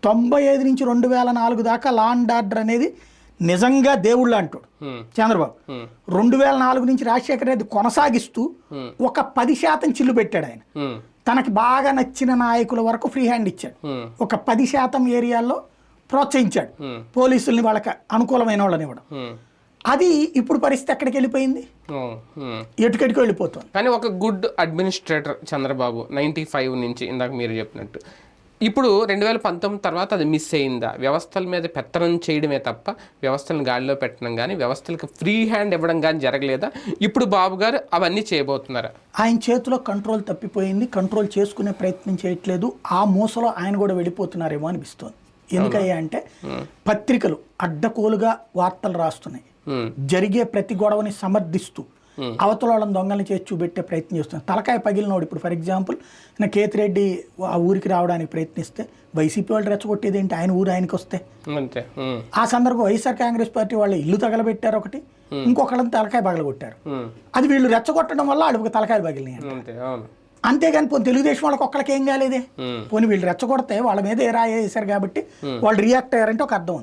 95 నుంచి 2004 దాకా law and order అనేది నిజంగా దేవుళ్ళు అంటాడు చంద్రబాబు. 2004 నుంచి రాజశేఖర రెడ్డి కొనసాగిస్తూ ఒక 10% చిల్లు పెట్టాడు ఆయన. తనకి బాగా నచ్చిన నాయకుల వరకు ఫ్రీ హ్యాండ్ ఇచ్చాడు. ఒక 10% ఏరియాల్లో ప్రోత్సహించాడు పోలీసుల్ని, వాళ్ళకి అనుకూలమైన వాళ్ళని ఇవ్వడం. అది ఇప్పుడు పరిస్థితి ఎక్కడికి వెళ్ళిపోయింది, ఎటుకెట్టుకు వెళ్ళిపోతుంది. కానీ ఒక గుడ్ అడ్మినిస్ట్రేటర్ చంద్రబాబు 95 నుంచి ఇందాక మీరు చెప్పినట్టు ఇప్పుడు 2019 తర్వాత అది మిస్ అయిందా? వ్యవస్థల మీద పెత్తనం చేయడమే తప్ప వ్యవస్థలను గాడిలో పెట్టడం కానీ వ్యవస్థలకు ఫ్రీ హ్యాండ్ ఇవ్వడం కానీ జరగలేదా? ఇప్పుడు బాబు గారు అవన్నీ చేయబోతున్నారా? ఆయన చేతిలో కంట్రోల్ తప్పిపోయింది, కంట్రోల్ చేసుకునే ప్రయత్నం చేయట్లేదు. ఆ మూసలో ఆయన కూడా వెళ్ళిపోతున్నారేమో అనిపిస్తోంది. ఎందుకయ్యా అంటే పత్రికలు అడ్డకోలుగా వార్తలు రాస్తున్నాయి, జరిగే ప్రతి గొడవని సమర్థిస్తూ అవతల వాళ్ళని దొంగల్ని చేసి చూపెట్టే ప్రయత్నం చేస్తున్నారు. తలకాయ పగిలినోడు ఇప్పుడు ఫర్ ఎగ్జాంపుల్ నా కేతిరెడ్డి ఆ ఊరికి రావడానికి ప్రయత్నిస్తే వైసీపీ వాళ్ళు రెచ్చగొట్టేది ఏంటి, ఆయన ఊరు ఆయనకి వస్తే. ఆ సందర్భం వైఎస్ఆర్ కాంగ్రెస్ పార్టీ వాళ్ళు ఇల్లు తగలబెట్టారు ఒకటి, ఇంకొకళ్ళని తలకాయ పగలగొట్టారు. అది వీళ్ళు రెచ్చగొట్టడం వల్ల వాళ్ళకి తలకాయలు పగిలినాయి. అంతేగాని పోనీ తెలుగుదేశం వాళ్ళకి ఒక్కళ్ళకి ఏం కాలేదే. పోనీ వీళ్ళు రెచ్చగొడితే వాళ్ళ మీద ఏ రాయేశారు కాబట్టి వాళ్ళు రియాక్ట్ అయ్యారంటే ఒక అర్థం ఉంది.